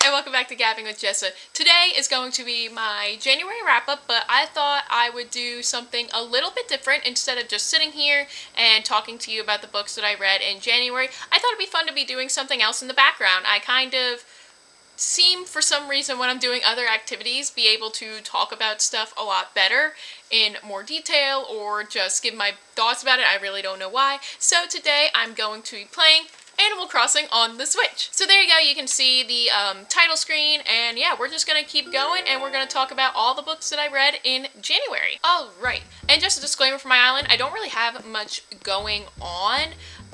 And welcome back to Gabbing with Jessa. Today is going to be my January wrap-up, but I thought I would do something a little bit different. Instead of just sitting here and talking to you about the books that I read in January, I thought it'd be fun to be doing something else in the background. I kind of seem, for some reason, when I'm doing other activities, be able to talk about stuff a lot better in more detail or just give my thoughts about it. I really don't know why. So today I'm going to be playing Animal Crossing on the Switch. So there you go, you can see the title screen, and yeah, we're just gonna keep going and we're gonna talk about all the books that I read in January. Alright, and just a disclaimer for my island, I don't really have much going on.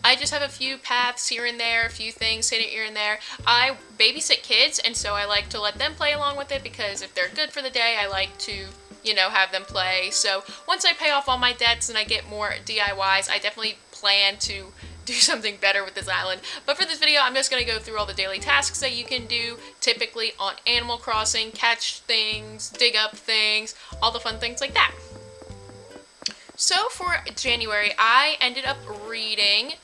I just have a few paths here and there, a few things hidden here and there. I babysit kids, and so I like to let them play along with it because if they're good for the day, I like to, you know, have them play. So once I pay off all my debts and I get more DIYs, I definitely plan to do something better with this island. But for this video, I'm just going to go through all the daily tasks that you can do typically on Animal Crossing, catch things, dig up things, all the fun things like that. So for January, I ended up reading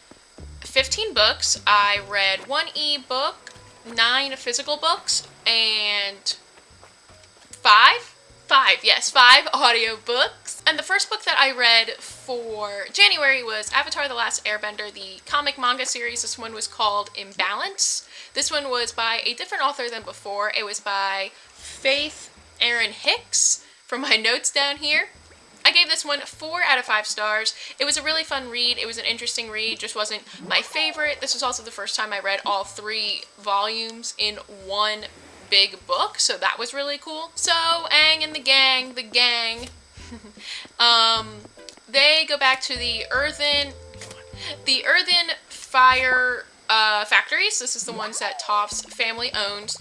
15 books. I read 1 ebook, 9 physical books, and 5 audio books. And the first book that I read for January was Avatar: The Last Airbender, the comic manga series. This one was called Imbalance. This one was by a different author than before. It was by Faith Erin Hicks from my notes down here. I gave this one 4 out of 5 stars. It was a really fun read. It was an interesting read, just wasn't my favorite. This was also the first time I read all 3 volumes in one big book, so that was really cool. So Aang and the gang, they go back to the earthen fire factories. This is the ones that Toph's family owns,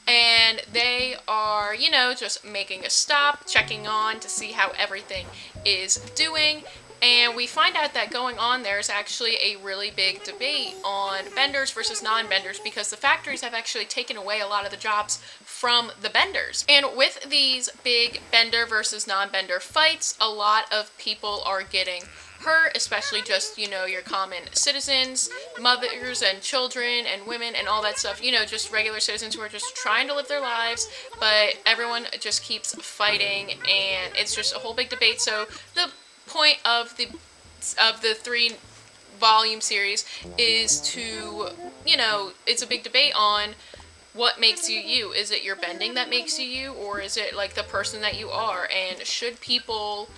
and they are, you know, just making a stop, checking on to see how everything is doing. And we find out that going on there is actually a really big debate on benders versus non-benders, because the factories have actually taken away a lot of the jobs from the benders. And with these big bender versus non-bender fights, a lot of people are getting hurt, especially just, you know, your common citizens, mothers and children and women and all that stuff, you know, just regular citizens who are just trying to live their lives, but everyone just keeps fighting, and it's just a whole big debate. So the point of the 3-volume series is to, you know, it's a big debate on what makes you you. Is it your bending that makes you you, or is it like the person that you are? And should people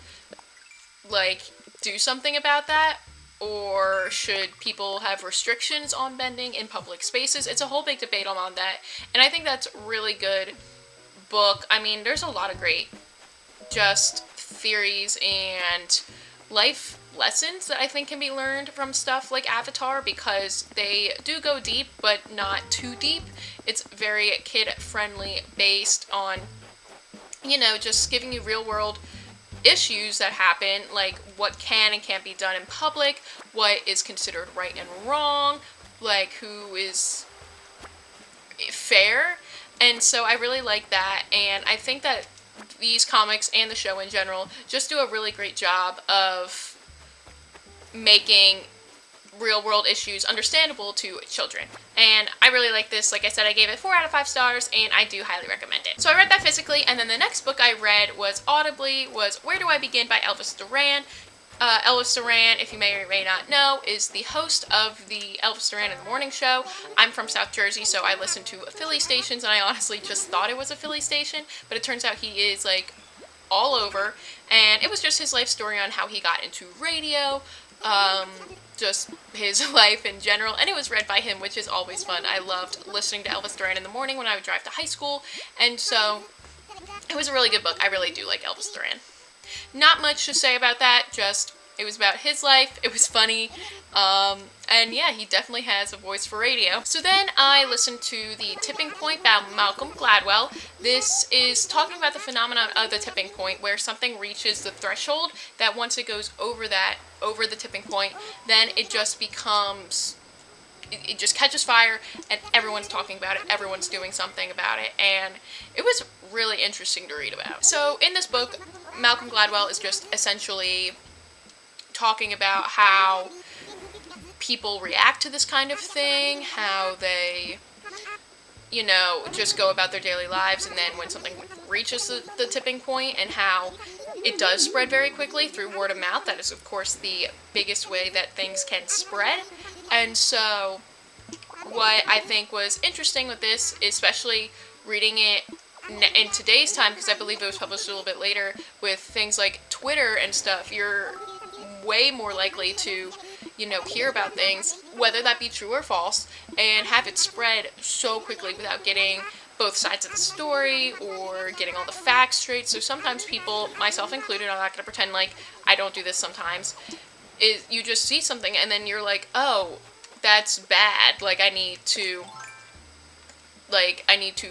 like do something about that, or should people have restrictions on bending in public spaces? It's a whole big debate on that, and I think that's a really good book. I mean, there's a lot of great just theories and life lessons that I think can be learned from stuff like Avatar, because they do go deep, but not too deep. It's very kid-friendly, based on, you know, just giving you real-world issues that happen, like what can and can't be done in public, what is considered right and wrong, like who is fair. And so I really like that, and I think that these comics and the show in general just do a really great job of making real world issues understandable to children. And I really like this. Like I said, I gave it 4 out of 5 stars, and I do highly recommend it. So I read that physically, and then the next book I read was audibly, was Where Do I Begin by Elvis Duran. Elvis Duran, if you may or may not know, is the host of the Elvis Duran in the Morning Show. I'm from South Jersey, so I listen to Philly stations, and I honestly just thought it was a Philly station, but it turns out he is like all over, and it was just his life story on how he got into radio, just his life in general, and it was read by him, which is always fun. I loved listening to Elvis Duran in the morning when I would drive to high school, and so it was a really good book. I really do like Elvis Duran. Not much to say about that, just it was about his life, it was funny, and yeah, he definitely has a voice for radio. So then I listened to The Tipping Point by Malcolm Gladwell. This is talking about the phenomenon of the tipping point, where something reaches the threshold that once it goes over the tipping point, then it just becomes, it just catches fire, and everyone's talking about it, everyone's doing something about it, and it was really interesting to read about. So in this book, Malcolm Gladwell is just essentially talking about how people react to this kind of thing, how they just go about their daily lives, and then when something reaches the tipping point, and how it does spread very quickly through word of mouth. That is, of course, the biggest way that things can spread. And so what I think was interesting with this, especially reading it in today's time, because I believe it was published a little bit later, with things like Twitter and stuff, you're way more likely to hear about things, whether that be true or false, and have it spread so quickly without getting both sides of the story or getting all the facts straight. So sometimes people, myself included, I'm not going to pretend like I don't do this sometimes, is you just see something and then you're like, oh, that's bad, like I need to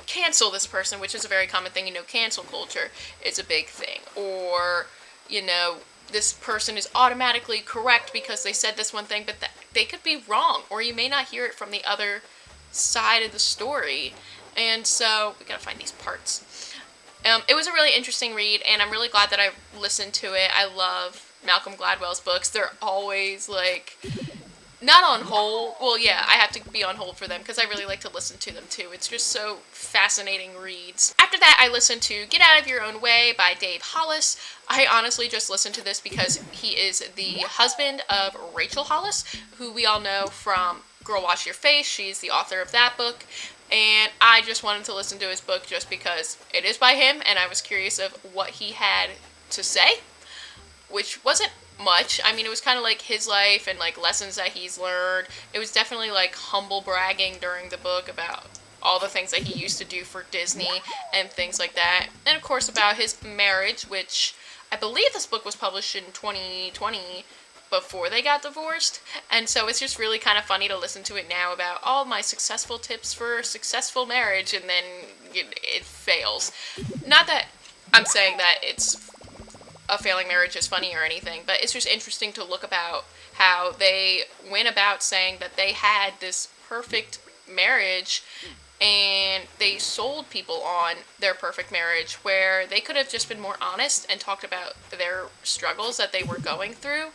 cancel this person, which is a very common thing. Cancel culture is a big thing. Or, this person is automatically correct because they said this one thing, but they could be wrong, or you may not hear it from the other side of the story. And so we gotta find these parts. It was a really interesting read, and I'm really glad that I listened to it. I love Malcolm Gladwell's books. They're always not on hold. Well, yeah, I have to be on hold for them because I really like to listen to them too. It's just so fascinating reads. After that, I listened to Get Out of Your Own Way by Dave Hollis. I honestly just listened to this because he is the husband of Rachel Hollis, who we all know from Girl Wash Your Face. She's the author of that book. And I just wanted to listen to his book just because it is by him, and I was curious of what he had to say, which wasn't much. I mean, it was kind of like his life and lessons that he's learned. It was definitely humble bragging during the book about all the things that he used to do for Disney and things like that. And of course about his marriage, which I believe this book was published in 2020 before they got divorced. And so it's just really kind of funny to listen to it now about all my successful tips for successful marriage, and then it fails. Not that I'm saying that it's a failing marriage is funny or anything, but it's just interesting to look about how they went about saying that they had this perfect marriage, and they sold people on their perfect marriage, where they could have just been more honest and talked about their struggles that they were going through,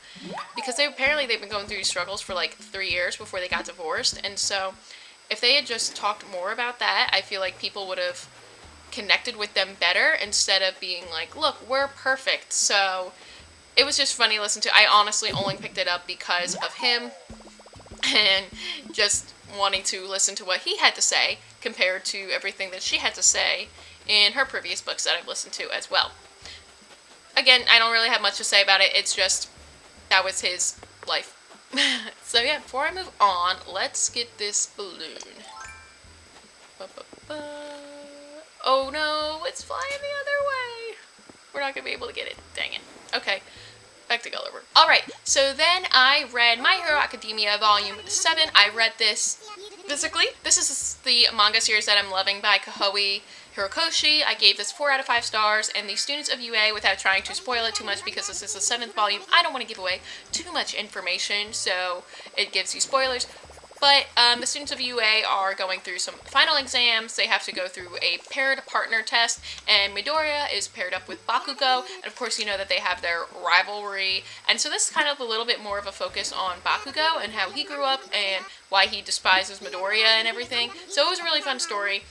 because they've been going through these struggles for 3 years before they got divorced. And so if they had just talked more about that, I feel like people would have connected with them better, instead of being like, look, we're perfect. So it was just funny to listen to. I honestly only picked it up because of him, and just wanting to listen to what he had to say compared to everything that she had to say in her previous books that I've listened to as well. Again, I don't really have much to say about it. It's just, that was his life. So yeah, before I move on, let's get this balloon. Oh no, it's flying the other way. We're not going to be able to get it. Dang it. Okay, back to Gulliver. Alright, so then I read My Hero Academia Volume 7. I read this physically. This is the manga series that I'm loving by Kohei Hirokoshi. I gave this 4 out of 5 stars, and the students of UA, without trying to spoil it too much because this is the 7th volume, I don't want to give away too much information, so it gives you spoilers. But the students of UA are going through some final exams. They have to go through a paired partner test, and Midoriya is paired up with Bakugo, and of course you know that they have their rivalry. And so this is kind of a little bit more of a focus on Bakugo and how he grew up and why he despises Midoriya and everything. So it was a really fun story.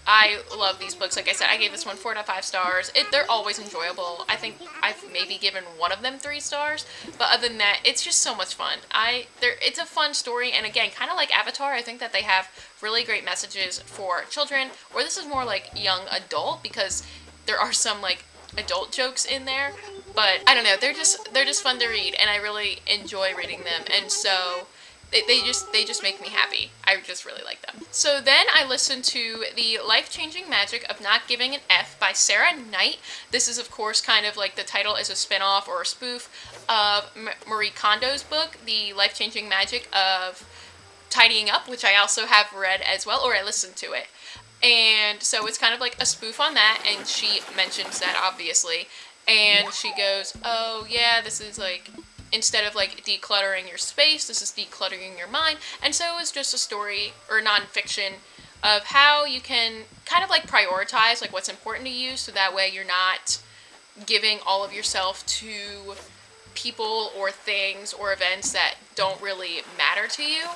I love these books. Like I said, I gave this one 4 out of 5 stars. They're always enjoyable. I think I've maybe given one of them 3 stars, but other than that, it's just so much fun. It's a fun story, and again, kind of like Avatar, I think that they have really great messages for children, or this is more like young adult, because there are some adult jokes in there, but I don't know, they're just fun to read, and I really enjoy reading them, and so they just make me happy. I just really like them. So then I listened to The Life-Changing Magic of Not Giving an F by Sarah Knight. This is, of course, kind of like the title is a spin-off or a spoof of Marie Kondo's book, The Life-Changing Magic of Tidying Up, which I also have read as well, or I listened to it. And so it's kind of like a spoof on that, and she mentions that, obviously. And she goes, oh yeah, this is instead of decluttering your space, this is decluttering your mind. And so it was just a story, or nonfiction, of how you can kind of prioritize what's important to you, so that way you're not giving all of yourself to people or things or events that don't really matter to you.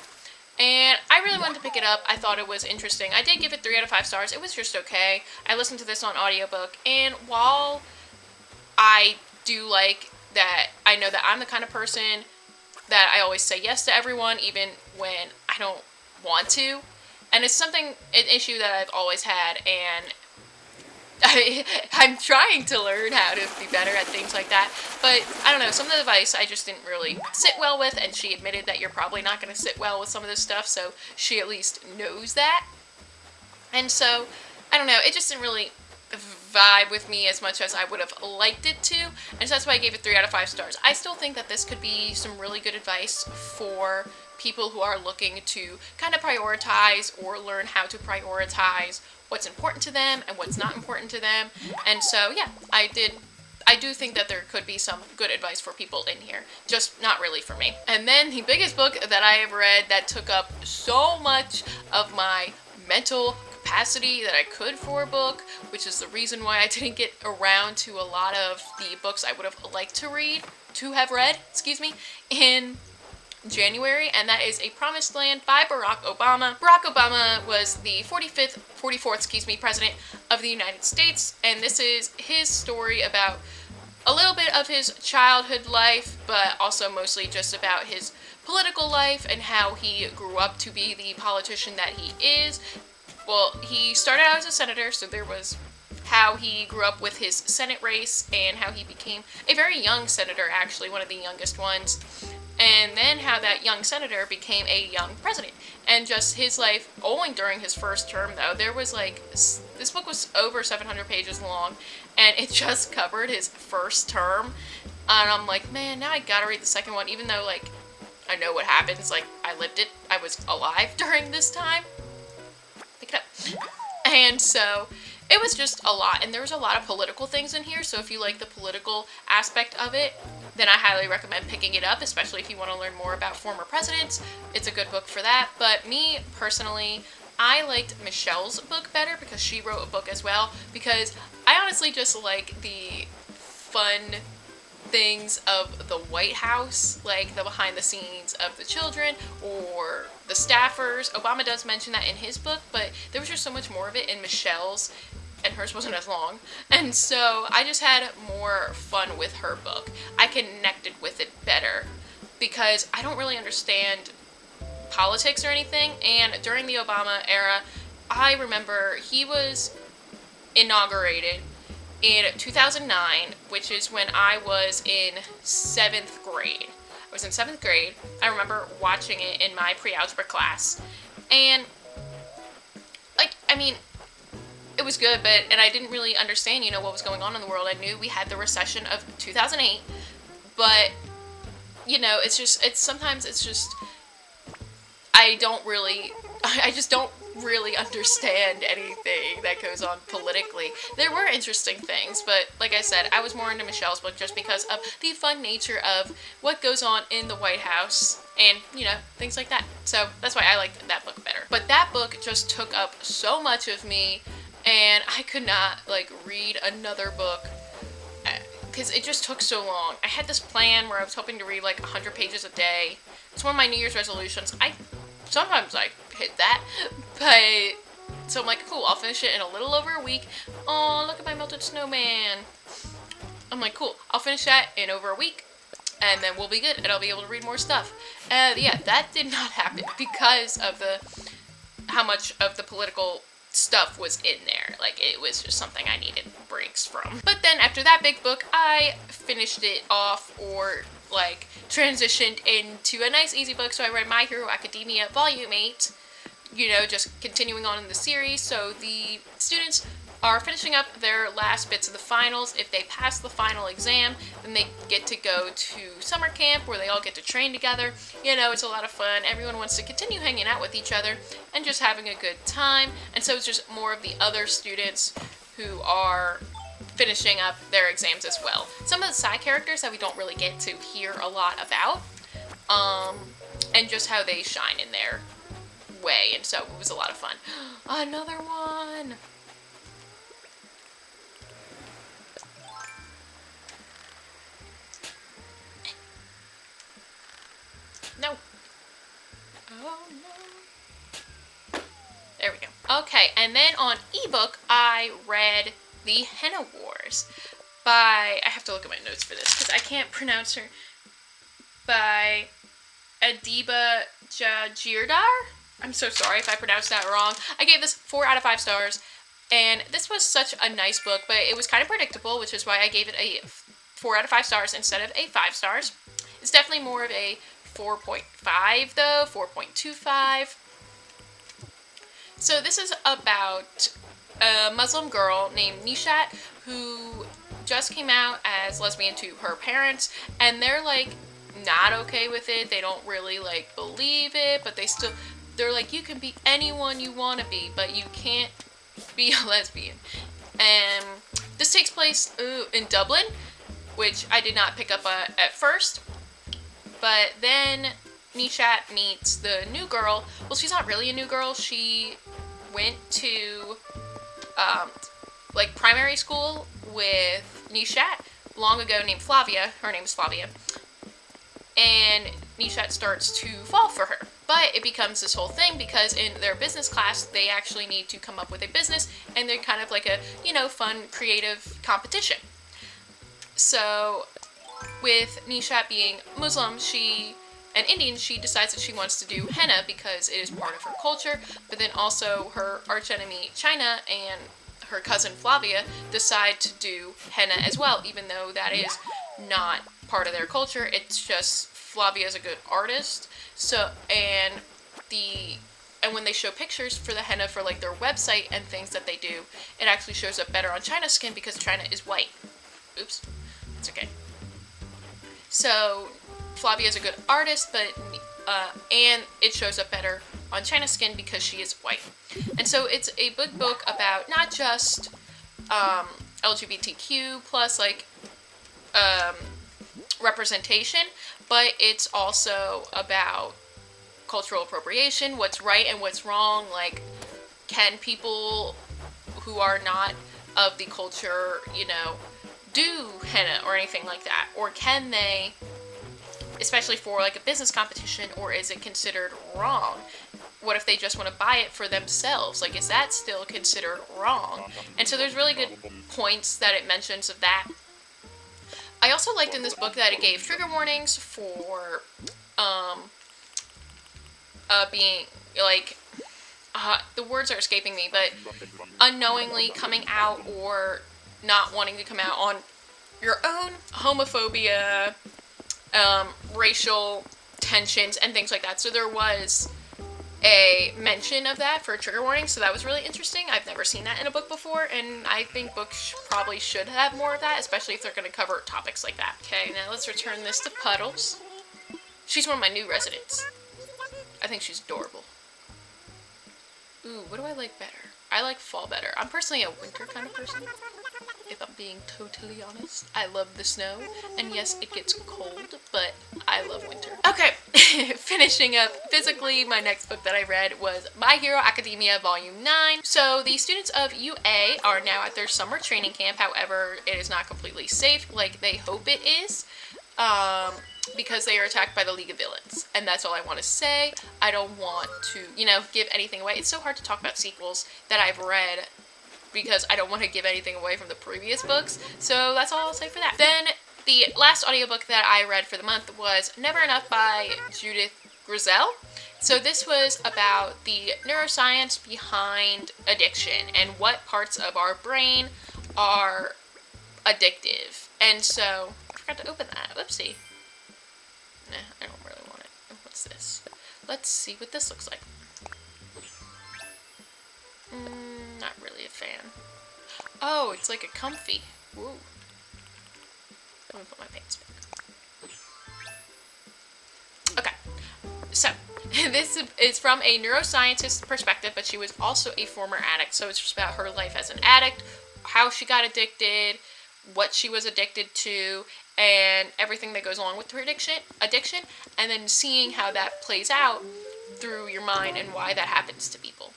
and I really wanted to pick it up. I thought it was interesting. I did give it 3 out of 5 stars. It was just okay. I listened to this on audiobook, and while I do like that, I know that I'm the kind of person that I always say yes to everyone, even when I don't want to. And it's an issue that I've always had, and I'm trying to learn how to be better at things like that. But I don't know, some of the advice I just didn't really sit well with, and she admitted that you're probably not going to sit well with some of this stuff, so she at least knows that. And so, I don't know, it just didn't really vibe with me as much as I would have liked it to, and so that's why I gave it 3 out of 5 stars. I still think that this could be some really good advice for people who are looking to kind of prioritize or learn how to prioritize what's important to them and what's not important to them. And so yeah, I do think that there could be some good advice for people in here, just not really for me. And then the biggest book that I have read that took up so much of my mental capacity that I could for a book, which is the reason why I didn't get around to a lot of the books I would have liked to have read, in January, and that is A Promised Land by Barack Obama. Barack Obama was the 44th president of the United States, and this is his story about a little bit of his childhood life, but also mostly just about his political life and how he grew up to be the politician that he is. Well, he started out as a senator, so there was how he grew up with his Senate race and how he became a very young senator, actually, one of the youngest ones. And then how that young senator became a young president. And just his life, only during his first term, though, there was this book was over 700 pages long, and it just covered his first term. And I'm like, man, now I gotta read the second one, even though, I know what happens. I lived it. I was alive during this time. Pick it up. And so it was just a lot, and there was a lot of political things in here, so if you like the political aspect of it, then I highly recommend picking it up, especially if you want to learn more about former presidents. It's a good book for that. But me, personally, I liked Michelle's book better because she wrote a book as well, because I honestly just like the fun things of the White House, like the behind the scenes of the children or the staffers. Obama does mention that in his book, but there was just so much more of it in Michelle's, and hers wasn't as long, and so I just had more fun with her book. I connected with it better because I don't really understand politics or anything, and during the Obama era, I remember he was inaugurated in 2009, which is when I was in 7th grade. I was in 7th grade. I remember watching it in my pre-algebra class, and it was good, and I didn't really understand, what was going on in the world. I knew we had the recession of 2008, but, sometimes it's just, I just don't really understand anything that goes on politically. There were interesting things, but like I said, I was more into Michelle's book just because of the fun nature of what goes on in the White House and, things like that. So that's why I liked that book better. But that book just took up so much of me, and I could not, read another book because it just took so long. I had this plan where I was hoping to read, 100 pages a day. It's one of my New Year's resolutions. Sometimes I hit that, but, so I'm like, cool, I'll finish it in a little over a week. Oh, look at my melted snowman. I'm like, cool, I'll finish that in over a week, and then we'll be good, and I'll be able to read more stuff. Yeah, that did not happen because of how much of the political stuff was in there. It was just something I needed breaks from. But then after that big book, I finished it off, or transitioned into a nice easy book. So I read My Hero Academia Volume 8, just continuing on in the series. So the students are finishing up their last bits of the finals. If they pass the final exam, then they get to go to summer camp where they all get to train together. It's a lot of fun. Everyone wants to continue hanging out with each other and just having a good time. And so it's just more of the other students who are finishing up their exams as well. Some of the side characters that we don't really get to hear a lot about, and just how they shine in their way. And so it was a lot of fun. Another one! No. Oh no. There we go. Okay, and then on ebook, I read The Henna Wars by, I have to look at my notes for this because I can't pronounce her, by Adiba Jagirdar. I'm so sorry if I pronounced that wrong. I gave this 4 out of 5 stars, and this was such a nice book, but it was kind of predictable, which is why I gave it a 4 out of 5 stars instead of a 5 stars. It's definitely more of a 4.5 though, 4.25. So this is about a Muslim girl named Nishat who just came out as lesbian to her parents, and they're like not okay with it. They don't really like believe it, but they're like, you can be anyone you want to be, but you can't be a lesbian. And this takes place in Dublin, which I did not pick up at first. But then Nishat meets the new girl. Well, she's not really a new girl. She went to like primary school with Nishat long ago, named Flavia. Her name is Flavia. And Nishat starts to fall for her. But it becomes this whole thing because in their business class, they actually need to come up with a business, and they're kind of like a, fun, creative competition. So with Nishat being Muslim, and Indian, she decides that she wants to do henna because it is part of her culture, but then also her archenemy China and her cousin Flavia decide to do henna as well, even though that is not part of their culture. It's just Flavia is a good artist. So, and when they show pictures for the henna for like their website and things that they do, it actually shows up better on China's skin because China is white. Oops, it's okay. So Flavia is a good artist, but and it shows up better on China's skin because she is white. And so it's a big book about not just LGBTQ plus like representation, but it's also about cultural appropriation, what's right and what's wrong. Like, can people who are not of the culture, do henna or anything like that? Or can they, especially for like a business competition, or is it considered wrong? What if they just want to buy it for themselves? Like, is that still considered wrong? And so there's really good points that it mentions of that. I also liked in this book that it gave trigger warnings for being like, the words are escaping me, but unknowingly coming out or not wanting to come out on your own, homophobia, racial tensions, and things like that. So there was a mention of that for a trigger warning, so that was really interesting. I've never seen that in a book before, and I think books probably should have more of that, especially if they're going to cover topics like that. Okay, now let's return this to Puddles. She's one of my new residents. I think she's adorable. Ooh, what do I like better? I like fall better. I'm personally a winter kind of person, if I'm being totally honest. I love the snow, and yes, it gets cold, but I love winter. Okay, finishing up physically, my next book that I read was My Hero Academia Volume 9. So the students of UA are now at their summer training camp. However, it is not completely safe like they hope it is, because they are attacked by the League of Villains. And that's all I want to say. I don't want to, give anything away. It's so hard to talk about sequels that I've read because I don't want to give anything away from the previous books. So that's all I'll say for that. Then the last audiobook that I read for the month was Never Enough by Judith Grisel. So this was about the neuroscience behind addiction and what parts of our brain are addictive. And so, I forgot to open that. Whoopsie. Nah, I don't really want it. What's this? Let's see what this looks like. Not really a fan. Oh, it's like a comfy. Woo. Let me put my pants back. Okay. So, this is from a neuroscientist's perspective, but she was also a former addict. So it's just about her life as an addict, how she got addicted, what she was addicted to, and everything that goes along with her addiction, and then seeing how that plays out through your mind and why that happens to people.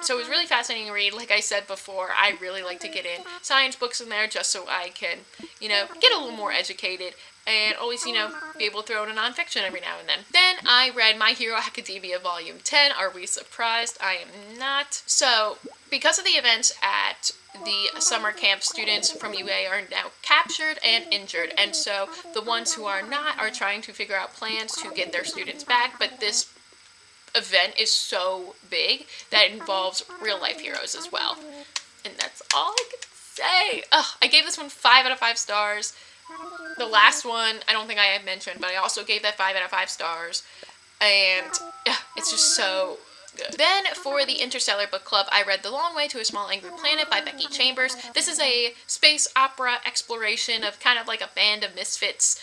So it was really fascinating to read. Like I said before, I really like to get in science books in there just so I can, get a little more educated and always, be able to throw in a nonfiction every now and then. Then I read My Hero Academia Volume 10. Are we surprised? I am not. So, because of the events at the summer camp, students from UA are now captured and injured, and so the ones who are not are trying to figure out plans to get their students back, but this event is so big that it involves real life heroes as well. And that's all I could say. I gave this one 5 out of 5 stars. The last one, I don't think I had mentioned, but I also gave that 5 out of 5 stars. And it's just so good. Then for the Interstellar Book Club, I read The Long Way to a Small Angry Planet by Becky Chambers. This is a space opera exploration of kind of like a band of misfits.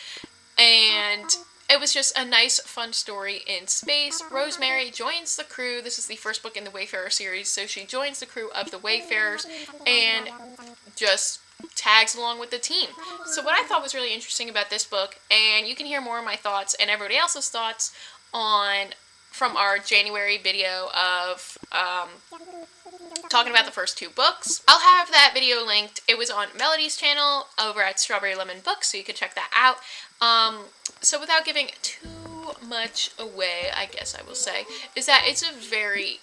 And it was just a nice, fun story in space. Rosemary joins the crew. This is the first book in the Wayfarer series, so she joins the crew of the Wayfarers and just tags along with the team. So what I thought was really interesting about this book, and you can hear more of my thoughts and everybody else's thoughts from our January video of talking about the first 2 books. I'll have that video linked. It was on Melody's channel over at Strawberry Lemon Books, so you can check that out. So without giving too much away, I guess I will say, is that it's a very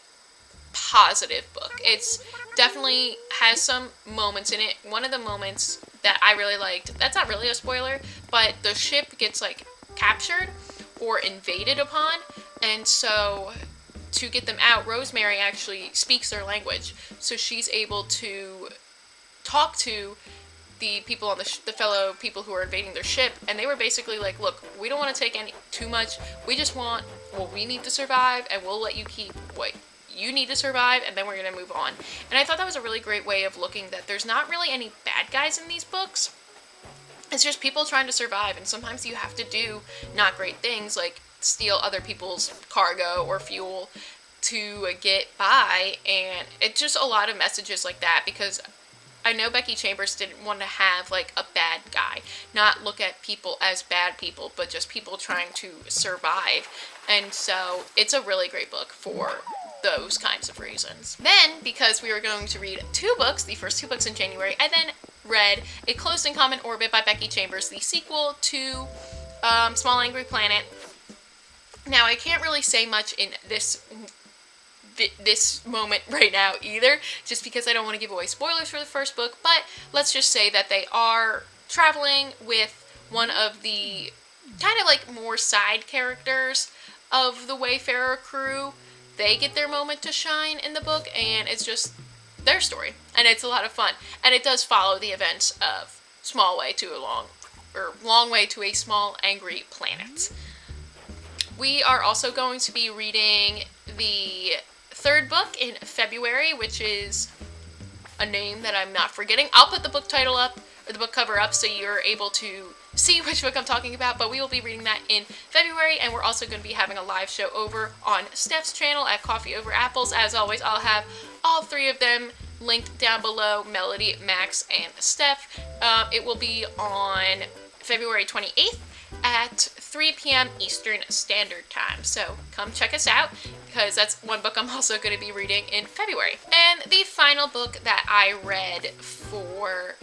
positive book. It's definitely has some moments in it. One of the moments that I really liked, that's not really a spoiler, but the ship gets like captured or invaded upon, and so to get them out, Rosemary actually speaks their language, so she's able to talk to the people on the fellow people who are invading their ship, and they were basically like, look, we don't want to take too much, we just want what we need to survive, and we'll let you keep what you need to survive, and then we're going to move on. And I thought that was a really great way of looking that there's not really any bad guys in these books. It's just people trying to survive, and sometimes you have to do not great things like steal other people's cargo or fuel to get by, and it's just a lot of messages like that, because I know Becky Chambers didn't want to have like a bad guy, not look at people as bad people, but just people trying to survive. And so it's a really great book for those kinds of reasons. Then, because we were going to read 2 books, the first 2 books in January, I then read A Closed and Common Orbit by Becky Chambers, the sequel to Small Angry Planet. Now, I can't really say much in this moment right now either, just because I don't want to give away spoilers for the first book, but let's just say that they are traveling with one of the kind of like more side characters of the Wayfarer crew. They get their moment to shine in the book, and it's just their story, and it's a lot of fun, and it does follow the events of Long Way to a Small Angry Planet. We are also going to be reading the 3rd book in February, which is a name that I'm not forgetting. I'll put the book title up, or the book cover up, so you're able to see which book I'm talking about, but we will be reading that in February, and we're also going to be having a live show over on Steph's channel at Coffee Over Apples. As always, I'll have all 3 of them linked down below, Melody, Max, and Steph. It will be on February 28th at 3 p.m. Eastern Standard Time, so come check us out, because that's one book I'm also going to be reading in February. And the final book that I read for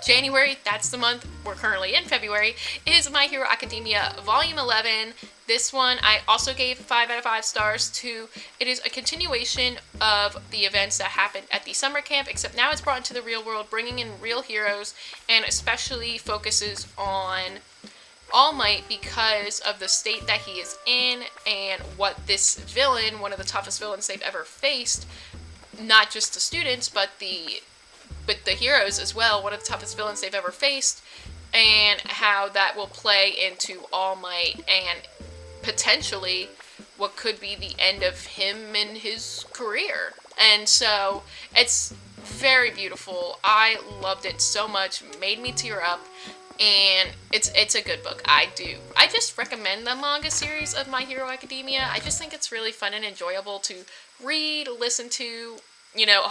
January, that's the month we're currently in, February, is My Hero Academia Volume 11. This one I also gave 5 out of 5 stars to. It is a continuation of the events that happened at the summer camp, except now it's brought into the real world, bringing in real heroes, and especially focuses on All Might because of the state that he is in and what this villain, one of the toughest villains they've ever faced, not just the students, but the heroes as well, one of the toughest villains they've ever faced, and how that will play into All Might and potentially what could be the end of him and his career. And so it's very beautiful. I loved it so much, made me tear up, and it's a good book. I just recommend the manga series of My Hero Academia. I just think it's really fun and enjoyable to read, listen to,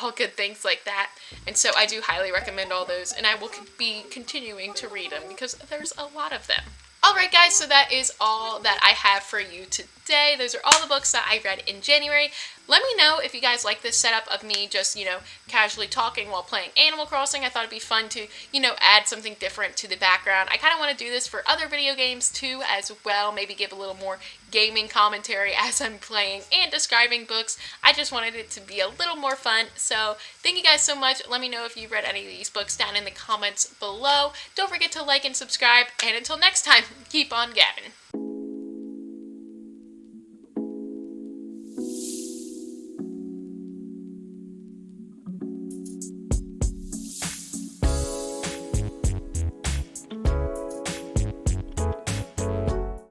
all good things like that. And so I do highly recommend all those, and I will be continuing to read them because there's a lot of them. Alright guys, so that is all that I have for you today. Those are all the books that I read in January. Let me know if you guys like this setup of me just, casually talking while playing Animal Crossing. I thought it'd be fun to, add something different to the background. I kind of want to do this for other video games too as well. Maybe give a little more gaming commentary as I'm playing and describing books. I just wanted it to be a little more fun. So thank you guys so much. Let me know if you've read any of these books down in the comments below. Don't forget to like and subscribe. And until next time, keep on gabbing.